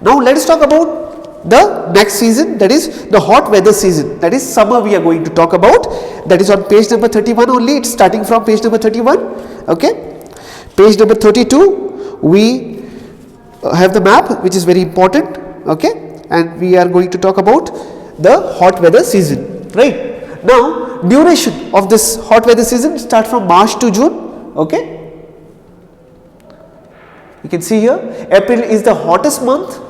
Now let us talk about the next season, that is the hot weather season, that is summer we are going to talk about. That is on page number 31 only, it's starting from page number 31. Okay, page number 32 we have the map which is very important. Okay, and we are going to talk about the hot weather season, right? Now duration of this hot weather season start from March to June. Okay, you can see here April is the hottest month.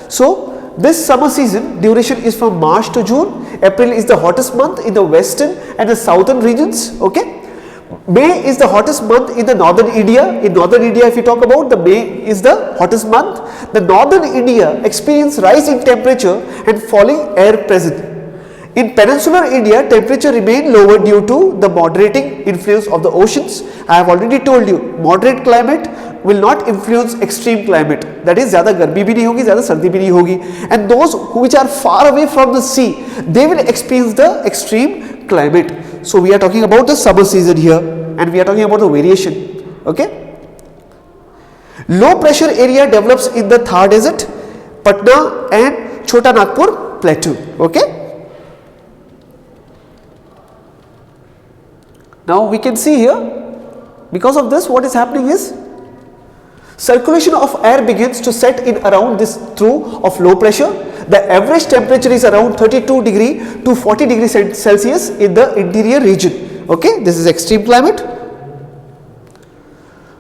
So this summer season duration is from March to June. April is the hottest month in the western and the southern regions. Okay, May is the hottest month in the northern India. In northern India, if you talk about, the May is the hottest month. The northern India experience rise in temperature and falling air present. In peninsular India, temperature remain lower due to the moderating influence of the oceans. I have already told you, moderate climate will not influence extreme climate. That is, ज़्यादा गर्मी भी नहीं होगी, ज़्यादा सर्दी भी नहीं होगी. And those which are far away from the sea, they will experience the extreme climate. So we are talking about the summer season here, and we are talking about the variation. Okay. Low pressure area develops in the Thar Desert, Patna and Chota Nagpur plateau. Okay. Now we can see here, because of this what is happening is circulation of air begins to set in around this trough of low pressure. The average temperature is around 32 degree to 40 degree Celsius in the interior region. Okay, this is extreme climate.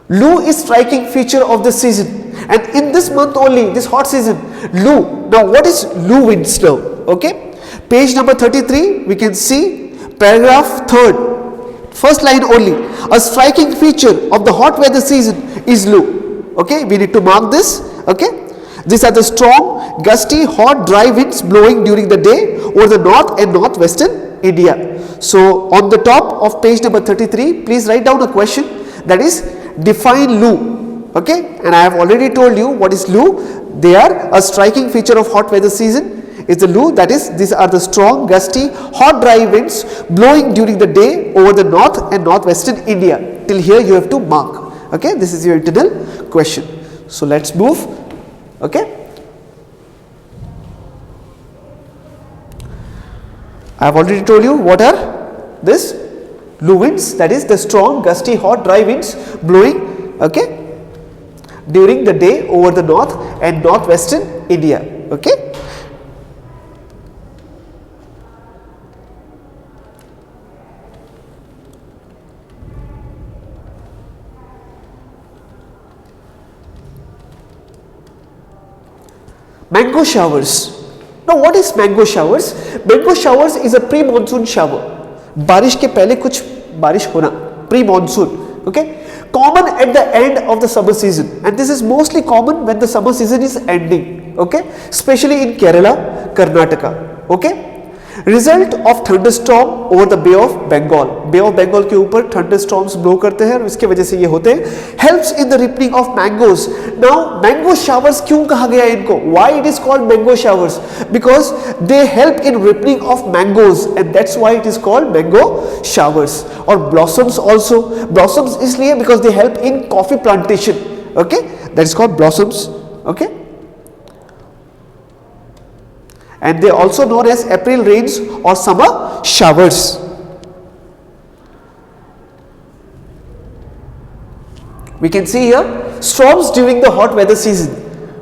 Lu is striking feature of the season, and in this month only, this hot season, Lu. Now what is Lu winds now? Okay, page number 33 we can see paragraph 3rd. First line only, a striking feature of the hot weather season is Lu. Okay, we need to mark this. Okay, these are the strong, gusty, hot, dry winds blowing during the day over the north and northwestern India. So on the top of page number 33, please write down a question, that is define Lu. Okay, and I have already told you what is Lu. They are a striking feature of hot weather season. Is the Lu, that is, these are the strong, gusty, hot, dry winds blowing during the day over the north and northwestern India. Till here you have to mark. Okay, this is your internal question. So let's move. Okay, I have already told you what are this Lu winds, that is the strong, gusty, hot, dry winds blowing, okay, during the day over the north and northwestern India. Okay. Mango showers. Now what is mango showers? Mango showers is a pre-monsoon shower. बारिश के पहले कुछ बारिश होना, pre-monsoon. Okay, common at the end of the summer season, and this is mostly common when the summer season is ending. Okay, especially in Kerala, Karnataka. Okay, result of thunderstorm over the Bay of Bengal. Bay of Bengal के ऊपर thunderstorms blow करते हैं और इसके वजह से ये होते हैं. Helps in the ripening of mangoes. Now mango showers क्यों कहा गया इनको? Why it is called mango showers? Because they help in ripening of mangoes, and that's why it is called mango showers. और blossoms also. Blossoms इसलिए because they help in coffee plantation. Okay, that is called blossoms. Okay. And they are also known as April rains or summer showers. We can see here storms during the hot weather season.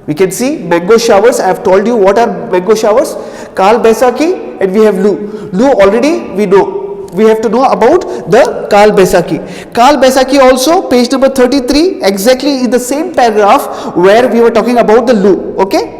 We can see mango showers. I have told you what are mango showers. Kal Baisakhi, and we have Lu. Lu already we know. We have to know about the Kal Baisakhi. Kal Baisakhi also, page number 33, exactly in the same paragraph where we were talking about the Lu. Okay.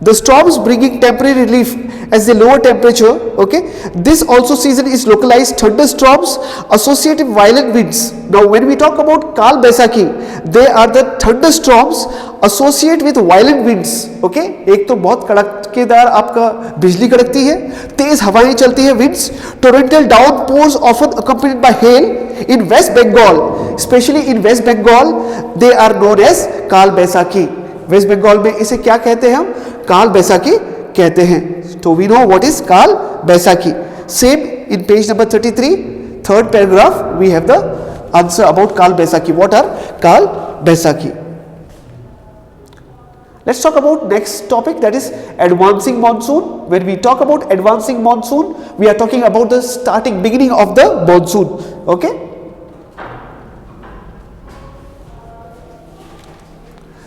The storms bringing temporary relief as the lower temperature. Okay, this also season is localized thunderstorms associated with violent winds. Now when we talk about Kal Baisakhi, they are the thunderstorms associated with violent winds. Okay, एक तो बहुत कड़केदार आपका बिजली कड़कती है, तेज हवाएं चलती है, winds. Torrential downpours often accompanied by hail in West Bengal, especially in West Bengal, they are known as Kal Baisakhi. West Bengal में इसे क्या कहते हैं हम? काल बैसाखी कहते हैं. तो we know what is Kal Baisakhi. Same in page number 33, third paragraph we have the answer about Kal Baisakhi. What are Kal Baisakhi? Let's talk about next topic, that is advancing monsoon. When we talk about advancing monsoon, we are talking about the beginning of the monsoon. Okay.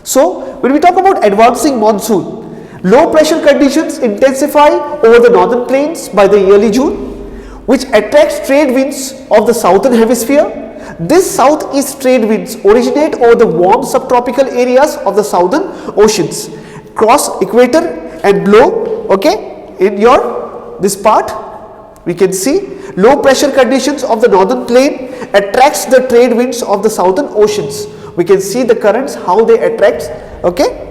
So when we talk about advancing monsoon, low pressure conditions intensify over the northern plains by the early June, which attracts trade winds of the southern hemisphere. These southeast trade winds originate over the warm subtropical areas of the southern oceans, cross equator and blow. Okay, in your this part we can see low pressure conditions of the northern plain attracts the trade winds of the southern oceans. We can see the currents, how they attract. Okay.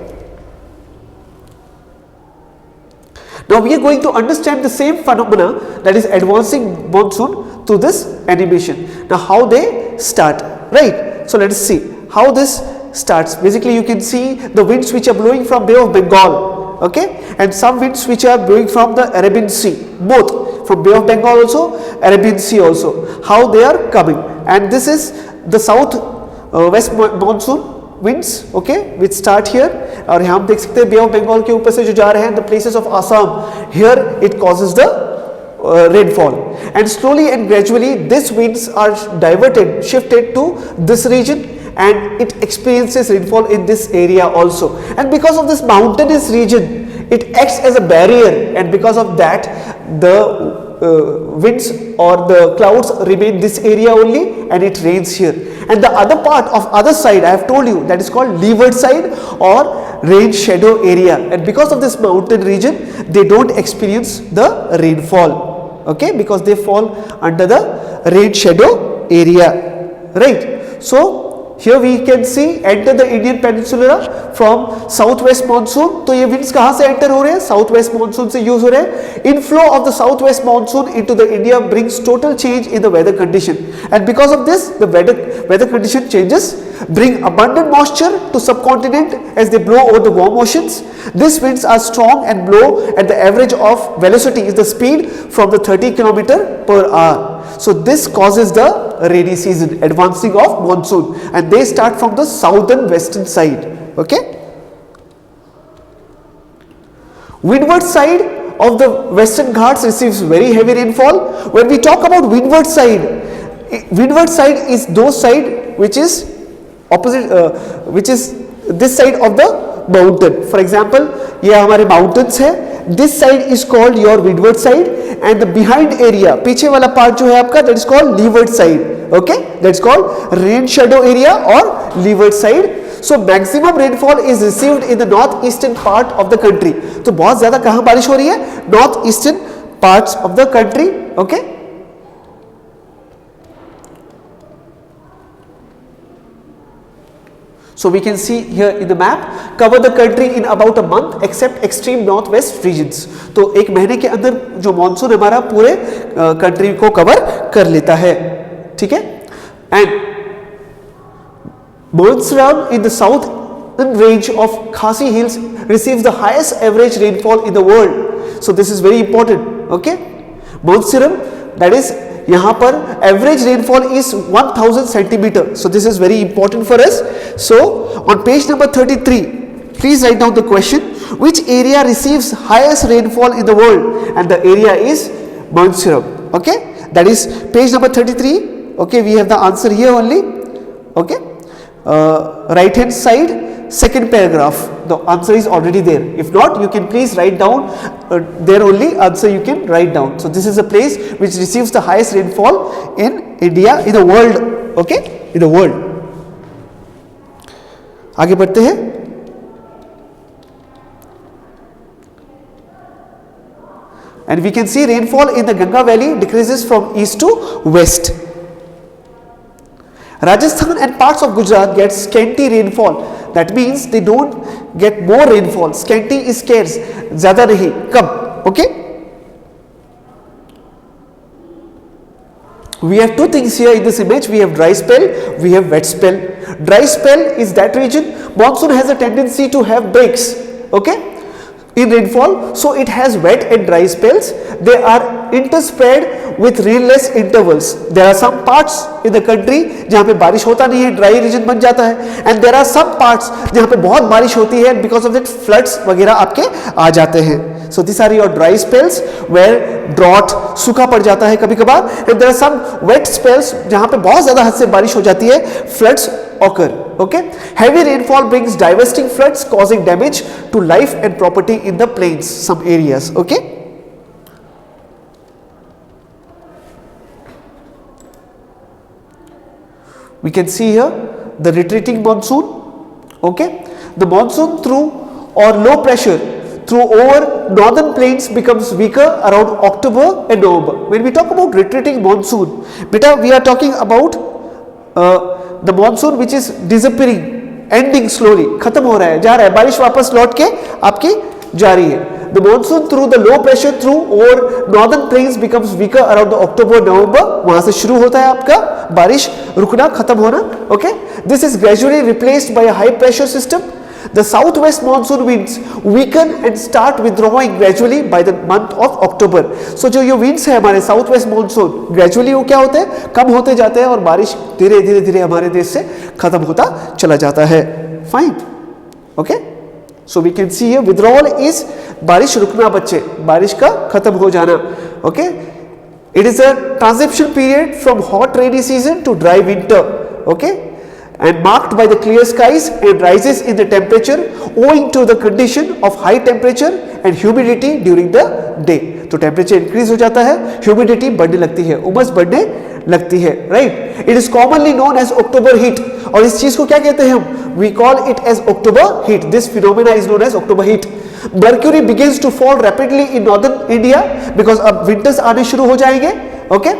Now we are going to understand the same phenomena, that is advancing monsoon, through this animation. Now how they start, right? So let us see how this starts. Basically you can see the winds which are blowing from Bay of Bengal, okay, and some winds which are blowing from the Arabian Sea, both from Bay of Bengal also, Arabian Sea also, how they are coming. And this is the south west monsoon winds, okay, which start here. और यहाँ हम देख सकते हैं बे of Bengal के ऊपर से जो जा रहे हैं, the places of Assam, here it causes the rainfall, and slowly and gradually these winds are diverted, shifted to this region, and it experiences rainfall in this area also. And because of this mountainous region, it acts as a barrier, and because of that the winds or the clouds remain this area only, and it rains here. And the other part of other side, I have told you, that is called leeward side or rain shadow area, and because of this mountain region they don't experience the rainfall, okay, because they fall under the rain shadow area, right? So here we can see enter the Indian Peninsula from southwest monsoon. तो ये winds कहाँ से enter हो रहे हैं? Southwest monsoon से use हो रहे हैं. Inflow of the southwest monsoon into the India brings total change in the weather condition, and because of this the weather condition changes, bring abundant moisture to subcontinent as they blow over the warm oceans. These winds are strong and blow at the average of velocity is the speed from the 30 km/h. So this causes the rainy season, advancing of monsoon, and they start from the southern western side. Okay. Windward side of the western Ghats receives very heavy rainfall. When we talk about windward side is those side which is opposite, which is this side of the mountain. For example, ये हमारे mountains है. This side is called your windward side, and the behind area, पीछे वाला part जो है आपका, that is called leeward side. Okay, that's called rain shadow area or leeward side. So maximum rainfall is received in the northeastern part of the country. तो बहुत ज़्यादा कहाँ बारिश हो रही है? Northeastern parts of the country. Okay. So we can see here in the map, cover the country in about a month except extreme northwest regions. तो एक महीने के अंदर जो मानसून हमारा पूरे कंट्री को कवर कर लेता है, ठीक है. And Moonserram in the southern range of Khasi Hills receives the highest average rainfall in the world. So this is very important. Okay, Moonserram, that is यहाँ पर average rainfall is 1000 centimeter. So this is very important for us. So on page number 33, please write down the question: which area receives highest rainfall in the world? And the area is Moonserram. Okay, that is page number 33. Okay, we have the answer here only. Okay, right hand side, second paragraph, the answer is already there. If not, you can please write down there only answer you can write down. So this is a place which receives the highest rainfall in India, in the world. Okay, in the world. आगे बढ़ते हैं. And we can see rainfall in the Ganga Valley decreases from east to west. Rajasthan and parts of Gujarat get scanty rainfall. That means they don't get more rainfall. Scanty is scarce. ज़्यादा नहीं, कम. Okay. We have two things here in this image. We have dry spell, we have wet spell. Dry spell is that region. Monsoon has a tendency to have breaks. Okay. In rainfall, so it has wet and dry spells. They are interspread with rainless intervals. There are some parts in the country जहाँ पे बारिश होता नहीं है, dry region बन जाता है, and there are some parts जहाँ पे बहुत बारिश होती है, because of that floods वगैरह आपके आ जाते हैं. So these are your dry spells where drought, सूखा पड़ जाता है कभी कभार, and there are some wet spells जहाँ पे बहुत ज़्यादा हद से बारिश हो जाती है, floods occur. Okay, heavy rainfall brings devastating floods causing damage to life and property in the plains, some areas. Okay. We can see here the retreating monsoon. Okay, the monsoon through or low pressure through over northern plains becomes weaker around October and November. When we talk about retreating monsoon, beta, we are talking about the monsoon which is disappearing, ending slowly, खत्म हो रहा है, जा रहा है, बारिश वापस लौट के आपकी जा रही है. The monsoon through the low pressure through over northern plains becomes weaker around the October November. वहां से शुरू होता है आपका बारिश रुकना, खत्म होना. Okay, this is gradually replaced by a high pressure system. The southwest monsoon winds weaken and start withdrawing gradually by the month of October. So जो ये winds है हमारे southwest monsoon gradually वो क्या होते हैं, कम होते जाते हैं और बारिश धीरे धीरे धीरे हमारे देश से खत्म होता चला जाता है. Fine. Okay. So we can see here withdrawal is बारिश रुकना बच्चे, बारिश का खत्म हो जाना. Okay. It is a transition period from hot rainy season to dry winter. Okay. And marked by the clear skies and rises in the temperature owing to the condition of high temperature and humidity during the day. तो temperature increase हो जाता है, humidity बढ़ने लगती है, उमस बढ़ने लगती है. Right, it is commonly known as October heat. और इस चीज को क्या कहते हैं हम? We call it as October heat. This phenomena is known as October heat. Mercury begins to fall rapidly in northern India because अब विंटर्स आने शुरू हो जाएंगे. Okay,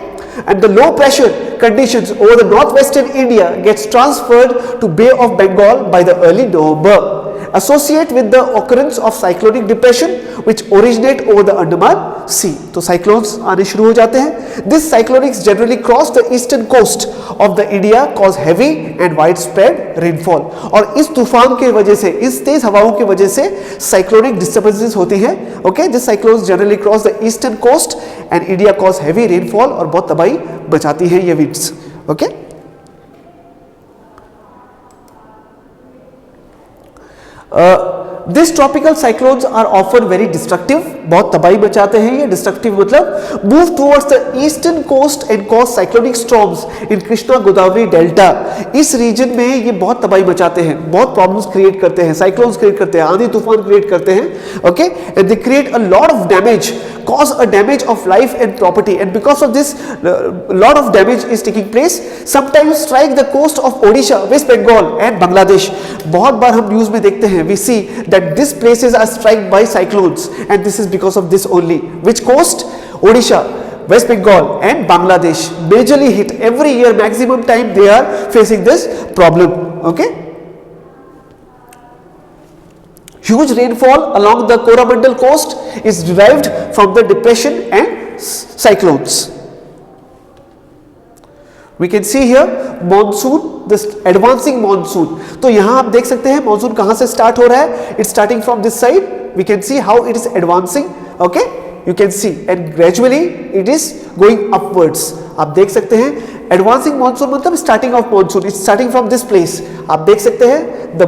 and the low pressure conditions over the northwestern India gets transferred to Bay of Bengal by the early November. Associate with the occurrence of cyclonic depression which originate over the Andaman Sea. तो cyclones आने शुरू हो जाते हैं. These cyclonics generally cross the eastern coast of the India, cause heavy and widespread rainfall. और इस तूफान के वजह से, इस तेज हवाओं की वजह से cyclonic disturbances होती हैं. Okay, these cyclones generally cross the eastern coast and India cause heavy rainfall और बहुत तबाही मचाती हैं ये winds. Okay. These tropical cyclones are often very destructive. बहुत तबाही मचाते हैं ये. डिस्ट्रक्टिव मतलब move towards the eastern coast and cause cyclonic storms in Krishna Godavari Delta. इस रीजन में ये बहुत तबाही मचाते हैं, बहुत प्रॉब्लम्स क्रिएट करते हैं, साइक्लोन्स क्रिएट करते हैं, आंधी तूफान क्रिएट करते हैं. Okay, and they create a lot of damage, cause a damage of life and property, and because of this lot of damage is taking place. Sometimes strike the coast of Odisha, West Bengal and Bangladesh. बहुत बार हम news में देखते हैं, we see that these places are struck by cyclones and this is because of this only. Which coast? Odisha, West Bengal and Bangladesh majorly hit every year. Maximum time they are facing this problem. Okay. Huge rainfall along the Coromandel coast is derived from the depression and cyclones. We can see here monsoon, this advancing monsoon. तो यहाँ आप देख सकते हैं monsoon कहाँ से start हो रहा है. It's starting from this side. We can see how it is advancing. Okay, you can see, and gradually it is going upwards. आप देख सकते हैं एडवांसिंग मॉनसून मतलब starting of monsoon. It's starting from this place. आप देख सकते हैं the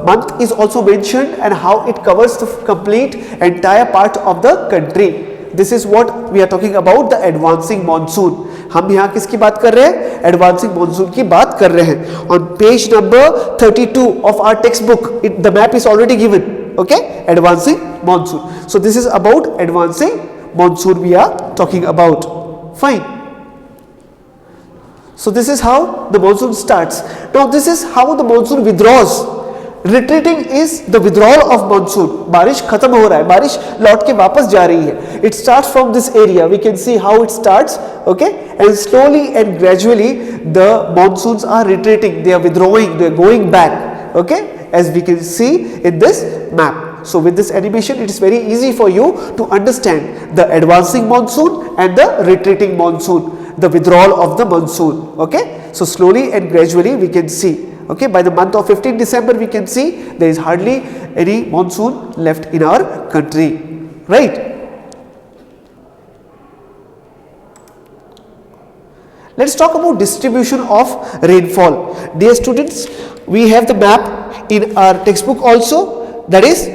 month is also mentioned and how it covers the complete entire part of the country. This is what we are talking about the advancing monsoon. हम यहाँ किसकी बात कर रहे हैं? एडवांसिंग मॉनसून की बात कर रहे हैं. On page number 32 of our text book the map is already given. Okay, advancing monsoon. So this is about advancing monsoon we are talking about. Fine. So this is how the monsoon starts. Now this is how the monsoon withdraws. Retreating is the withdrawal of monsoon. बारिश खत्म हो रहा है, बारिश लौट के वापस जा रही है. It starts from this area. We can see how it starts. Okay, and slowly and gradually the monsoons are retreating. They are withdrawing. They are going back. Okay, as we can see in this map. So with this animation, it is very easy for you to understand the advancing monsoon and the retreating monsoon. The withdrawal of the monsoon. Okay, so slowly and gradually we can see. Okay, by the month of 15 December we can see there is hardly any monsoon left in our country. Right. Let's talk about distribution of rainfall. Dear students, we have the map in our textbook also, that is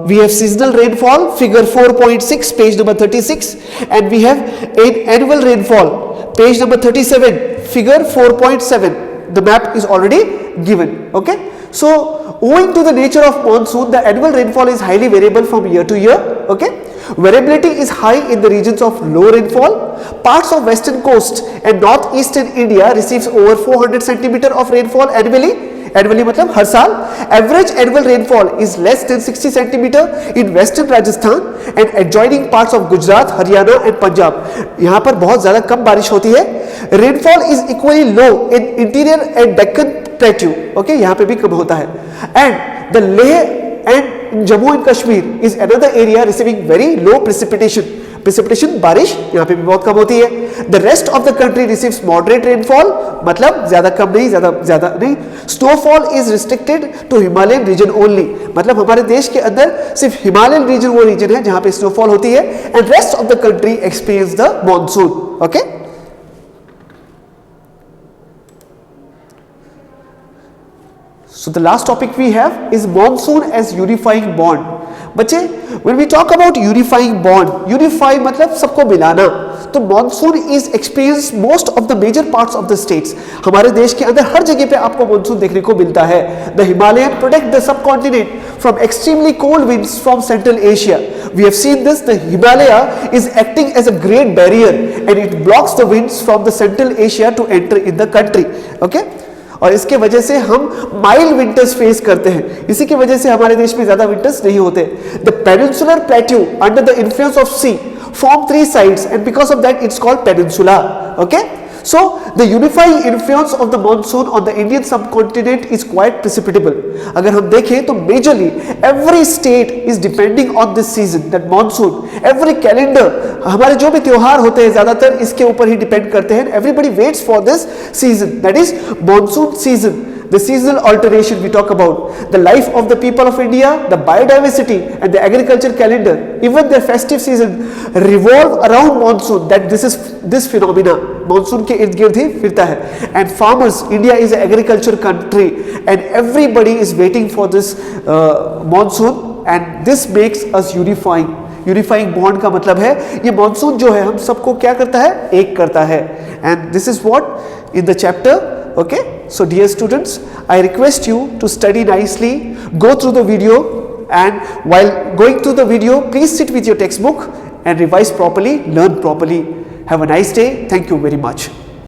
we have seasonal rainfall figure 4.6 page number 36, and we have annual rainfall page number 37 figure 4.7. the map is already given. Okay, so owing to the nature of monsoon, the annual rainfall is highly variable from year to year. Okay, variability is high in the regions of low rainfall. Parts of western coast and northeastern India receives over 400 centimeter of rainfall annually. Annually मतलब हर साल. Average annual rainfall is less than 60 centimetre in western Rajasthan and adjoining parts of Gujarat, Haryana and Punjab. यहाँ पर बहुत ज्यादा कम बारिश होती है. Rainfall is equally low in interior and Deccan plateau. Okay, यहाँ पे भी कम होता है. And the Leh and Jammu and Kashmir is another area receiving very low precipitation. Precipitation बारिश यहाँ पे भी बहुत कम होती है. The rest of the country receives moderate rainfall, मतलब ज्यादा कम नहीं, ज्यादा नहीं. Snowfall is restricted to Himalayan region only, मतलब हमारे देश के अंदर सिर्फ हिमालयन रीजन वो रीजन है जहां पे स्नोफॉल होती है. And rest of the country experience the monsoon. Okay, so the last topic we have is monsoon as unifying bond. बच्चे, when we talk about unifying bond, unify मतलब सबको मिलाना, तो monsoon is experienced most of the major parts of the states. हमारे देश के अंदर हर जगह पे आपको monsoon देखने को मिलता है. The Himalayan protect the subcontinent from extremely cold winds from Central Asia. We have seen this. The Himalaya is acting as a great barrier and it blocks the winds from the Central Asia to enter in the country. Okay? और इसके वजह से हम mild winters face करते हैं. इसी की वजह से हमारे देश में ज्यादा विंटर्स नहीं होते. The peninsular plateau under the influence of sea from 3 sides and because of that it's called peninsula. Okay, so the unifying influence of the monsoon on the Indian subcontinent is quite precipitable. अगर हम देखें तो majorly every state is depending on this season, that monsoon. Every calendar, हमारे जो भी त्योहार होते हैं ज्यादातर इसके ऊपर ही डिपेंड करते हैं. Everybody waits for this season, that is monsoon season. The seasonal alteration we talk about, the life of the people of India, the biodiversity and the agriculture calendar, even their festive season revolve around monsoon. That this phenomena monsoon के इर्द गिर्द ही फिरता है. And farmers, India is an agriculture country and everybody is waiting for this monsoon and this makes us unifying. Unifying bond का मतलब है ये monsoon जो है हम सबको क्या करता है, एक करता है. And this is what in the chapter. Okay, so dear students, I request you to study nicely, go through the video, and while going through the video, please sit with your textbook and revise properly, learn properly. Have a nice day. Thank you very much.